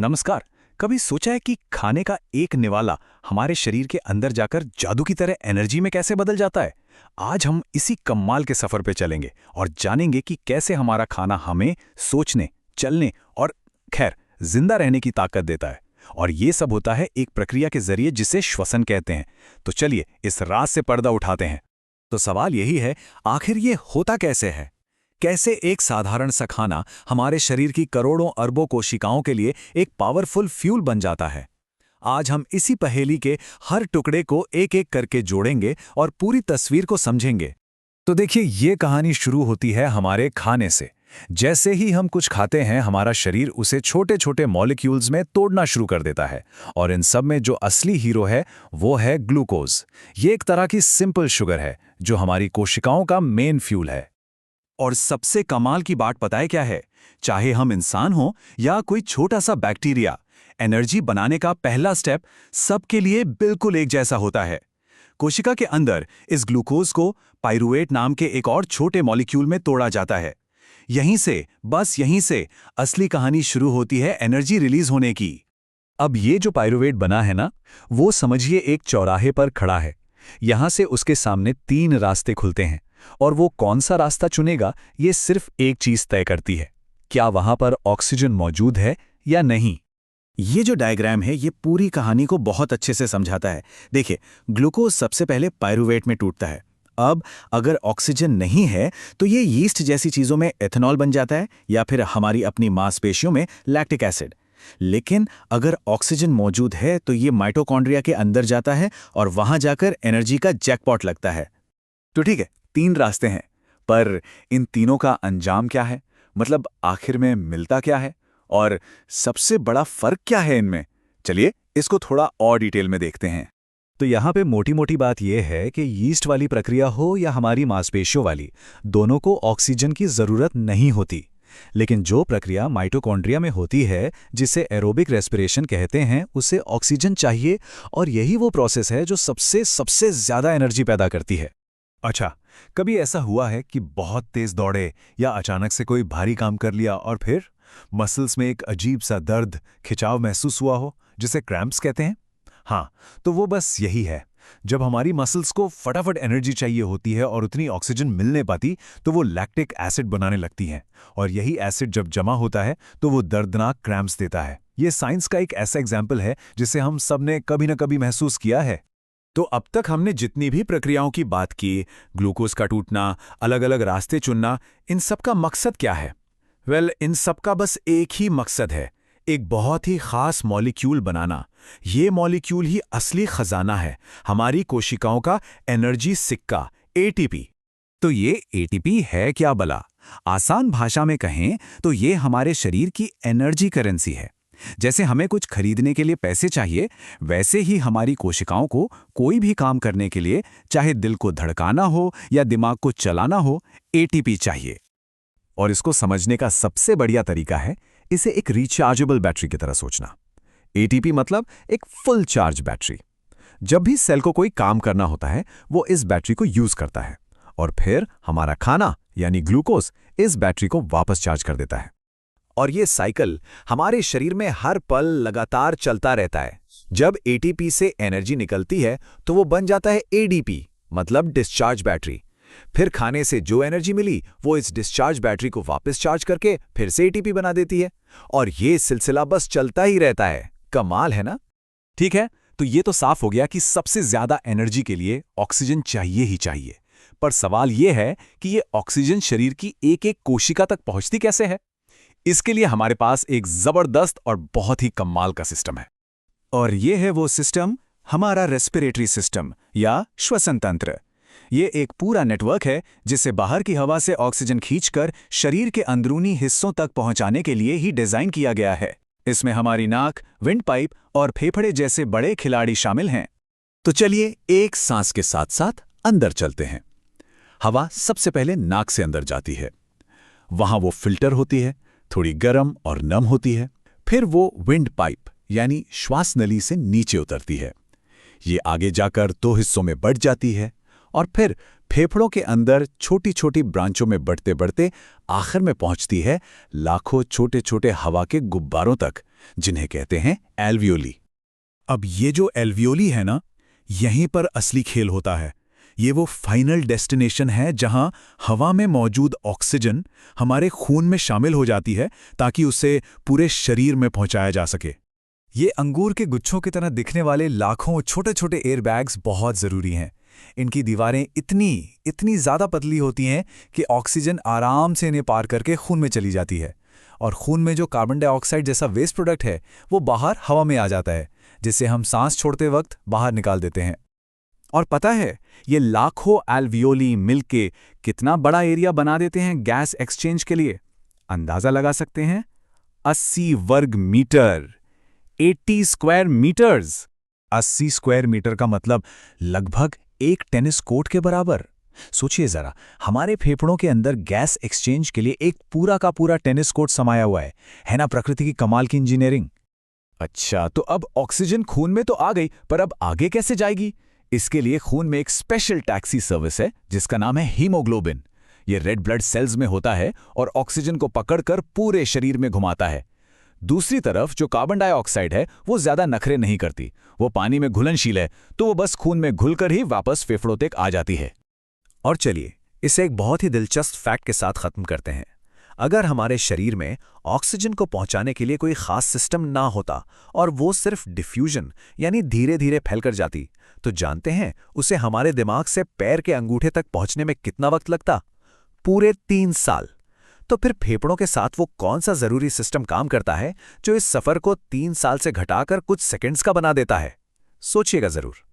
नमस्कार। कभी सोचा है कि खाने का एक निवाला हमारे शरीर के अंदर जाकर जादू की तरह एनर्जी में कैसे बदल जाता है? आज हम इसी कमाल के सफर पे चलेंगे और जानेंगे कि कैसे हमारा खाना हमें सोचने, चलने और खैर जिंदा रहने की ताकत देता है। और ये सब होता है एक प्रक्रिया के जरिए जिसे श्वसन कहते हैं। तो चलिए इस राज से पर्दा उठाते हैं। तो सवाल यही है, आखिर ये होता कैसे है? कैसे एक साधारण सा खाना हमारे शरीर की करोड़ों अरबों कोशिकाओं के लिए एक पावरफुल फ्यूल बन जाता है? आज हम इसी पहेली के हर टुकड़े को एक एक करके जोड़ेंगे और पूरी तस्वीर को समझेंगे। तो देखिए, ये कहानी शुरू होती है हमारे खाने से। जैसे ही हम कुछ खाते हैं, हमारा शरीर उसे छोटे छोटे मॉलिक्यूल्स में तोड़ना शुरू कर देता है। और इन सब में जो असली हीरो है वो है ग्लूकोज। ये एक तरह की सिंपल शुगर है जो हमारी कोशिकाओं का मेन फ्यूल है। और सबसे कमाल की बात पता है क्या है? चाहे हम इंसान हो या कोई छोटा सा बैक्टीरिया, एनर्जी बनाने का पहला स्टेप सबके लिए बिल्कुल एक जैसा होता है। कोशिका के अंदर इस ग्लूकोज को पाइरूवेट नाम के एक और छोटे मॉलिक्यूल में तोड़ा जाता है। यहीं से असली कहानी शुरू होती है एनर्जी रिलीज होने की। अब ये जो पाइरूवेट बना है ना, वो समझिए एक चौराहे पर खड़ा है। यहां से उसके सामने 3 रास्ते खुलते हैं और वो कौन सा रास्ता चुनेगा, ये सिर्फ एक चीज तय करती है, क्या वहां पर ऑक्सीजन मौजूद है या नहीं। ये जो डायग्राम है ये पूरी कहानी को बहुत अच्छे से समझाता है। देखिए, ग्लूकोज सबसे पहले पाइरूवेट में टूटता है। अब अगर ऑक्सीजन नहीं है तो ये यीस्ट जैसी चीजों में एथेनॉल बन जाता है या फिर हमारी अपनी मांसपेशियों में लैक्टिक एसिड। लेकिन अगर ऑक्सीजन मौजूद है तो ये माइटोकॉन्ड्रिया के अंदर जाता है और वहां जाकर एनर्जी का जैकपॉट लगता है। तो ठीक है, 3 रास्ते हैं, पर इन तीनों का अंजाम क्या है? मतलब आखिर में मिलता क्या है और सबसे बड़ा फर्क क्या है इनमें? चलिए इसको थोड़ा और डिटेल में देखते हैं। तो यहाँ पे मोटी मोटी बात यह है कि यीस्ट वाली प्रक्रिया हो या हमारी मांसपेशियों वाली, दोनों को ऑक्सीजन की जरूरत नहीं होती। लेकिन जो प्रक्रिया माइटोकॉन्ड्रिया में होती है, जिसे एरोबिक रेस्पिरेशन कहते हैं, उसे ऑक्सीजन चाहिए। और यही वो प्रोसेस है जो सबसे सबसे ज्यादा एनर्जी पैदा करती है। अच्छा, कभी ऐसा हुआ है कि बहुत तेज दौड़े या अचानक से कोई भारी काम कर लिया और फिर मसल्स में एक अजीब सा दर्द, खिंचाव महसूस हुआ हो, जिसे क्रैम्प्स कहते हैं? हाँ, तो वो बस यही है। जब हमारी मसल्स को फटाफट एनर्जी चाहिए होती है और उतनी ऑक्सीजन मिल नहीं पाती, तो वो लैक्टिक एसिड बनाने लगती हैं। और यही एसिड जब जमा होता है तो वो दर्दनाक क्रैम्प्स देता है। ये साइंस का एक ऐसा एग्जाम्पल है जिसे हम सब ने कभी न कभी महसूस किया है। तो अब तक हमने जितनी भी प्रक्रियाओं की बात की, ग्लूकोज का टूटना, अलग अलग रास्ते चुनना, इन सब का मकसद क्या है? इन सब का बस एक ही मकसद है, एक बहुत ही खास मॉलिक्यूल बनाना। ये मॉलिक्यूल ही असली खजाना है, हमारी कोशिकाओं का एनर्जी सिक्का, एटीपी। तो ये एटीपी है क्या भला? आसान भाषा में कहें तो ये हमारे शरीर की एनर्जी करेंसी है। जैसे हमें कुछ खरीदने के लिए पैसे चाहिए, वैसे ही हमारी कोशिकाओं को कोई भी काम करने के लिए, चाहे दिल को धड़काना हो या दिमाग को चलाना हो, एटीपी चाहिए। और इसको समझने का सबसे बढ़िया तरीका है इसे एक रिचार्जेबल बैटरी की तरह सोचना। एटीपी मतलब एक फुल चार्ज बैटरी। जब भी सेल को कोई काम करना होता है, वो इस बैटरी को यूज करता है और फिर हमारा खाना यानी ग्लूकोज इस बैटरी को वापस चार्ज कर देता है। और ये साइकिल हमारे शरीर में हर पल लगातार चलता रहता है। जब एटीपी से एनर्जी निकलती है तो वो बन जाता है एडीपी, मतलब डिस्चार्ज बैटरी। फिर खाने से जो एनर्जी मिली वो इस डिस्चार्ज बैटरी को वापस चार्ज करके फिर से एटीपी बना देती है। और ये सिलसिला बस चलता ही रहता है। कमाल है ना? ठीक है, तो ये तो साफ हो गया कि सबसे ज्यादा एनर्जी के लिए ऑक्सीजन चाहिए ही चाहिए। पर सवाल ये है कि ये ऑक्सीजन शरीर की एक एक कोशिका तक पहुंचती कैसे है? इसके लिए हमारे पास एक जबरदस्त और बहुत ही कमाल का सिस्टम है। और ये है वो सिस्टम, हमारा रेस्पिरेटरी सिस्टम या श्वसन तंत्र। ये एक पूरा नेटवर्क है जिसे बाहर की हवा से ऑक्सीजन खींचकर शरीर के अंदरूनी हिस्सों तक पहुंचाने के लिए ही डिजाइन किया गया है। इसमें हमारी नाक, विंड पाइप और फेफड़े जैसे बड़े खिलाड़ी शामिल हैं। तो चलिए एक सांस के साथ साथ अंदर चलते हैं। हवा सबसे पहले नाक से अंदर जाती है। वहां वो फिल्टर होती है, थोड़ी गर्म और नम होती है। फिर वो विंड पाइप यानी श्वास नली से नीचे उतरती है। ये आगे जाकर 2 हिस्सों में बढ़ जाती है और फिर फेफड़ों के अंदर छोटी छोटी ब्रांचों में बढ़ते बढ़ते आखिर में पहुंचती है लाखों छोटे छोटे हवा के गुब्बारों तक, जिन्हें कहते हैं एल्वियोली। अब ये जो एल्वियोली है ना, यहीं पर असली खेल होता है। ये वो फाइनल डेस्टिनेशन है जहां हवा में मौजूद ऑक्सीजन हमारे खून में शामिल हो जाती है ताकि उसे पूरे शरीर में पहुंचाया जा सके। ये अंगूर के गुच्छों की तरह दिखने वाले लाखों छोटे-छोटे एयरबैग्स बहुत ज़रूरी हैं। इनकी दीवारें इतनी ज़्यादा पतली होती हैं कि ऑक्सीजन आराम से इन्हें पार करके खून में चली जाती है, और खून में जो कार्बन डाइऑक्साइड जैसा वेस्ट प्रोडक्ट है वो बाहर हवा में आ जाता है, जिसे हम सांस छोड़ते वक्त बाहर निकाल देते हैं। और पता है, ये लाखों एल्वियोली मिलके कितना बड़ा एरिया बना देते हैं गैस एक्सचेंज के लिए? अंदाज़ा लगा सकते हैं? 80 वर्ग metre, 80 square metres. 80 square metre का मतलब लगभग एक टेनिस कोर्ट के बराबर। सोचिए जरा, हमारे फेफड़ों के अंदर गैस एक्सचेंज के लिए एक पूरा का पूरा टेनिस कोर्ट समाया हुआ है ना? प्रकृति की कमाल की इंजीनियरिंग। अच्छा, तो अब ऑक्सीजन खून में तो आ गई, पर अब आगे कैसे जाएगी? इसके लिए खून में एक स्पेशल टैक्सी सर्विस है जिसका नाम है हीमोग्लोबिन। ये रेड ब्लड सेल्स में होता है और ऑक्सीजन को पकड़कर पूरे शरीर में घुमाता है। दूसरी तरफ जो कार्बन डाइऑक्साइड है वो ज्यादा नखरे नहीं करती, वो पानी में घुलनशील है, तो वो बस खून में घुलकर ही वापस फेफड़ों तक आ जाती है। और चलिए, इसे एक बहुत ही दिलचस्प फैक्ट के साथ खत्म करते हैं। अगर हमारे शरीर में ऑक्सीजन को पहुंचाने के लिए कोई खास सिस्टम ना होता और वो सिर्फ डिफ्यूजन यानी धीरे धीरे फैलकर जाती, तो जानते हैं उसे हमारे दिमाग से पैर के अंगूठे तक पहुंचने में कितना वक्त लगता? पूरे 3 साल। तो फिर फेफड़ों के साथ वो कौन सा जरूरी सिस्टम काम करता है जो इस सफर को 3 साल से घटाकर कुछ सेकंड्स का बना देता है? सोचिएगा जरूर।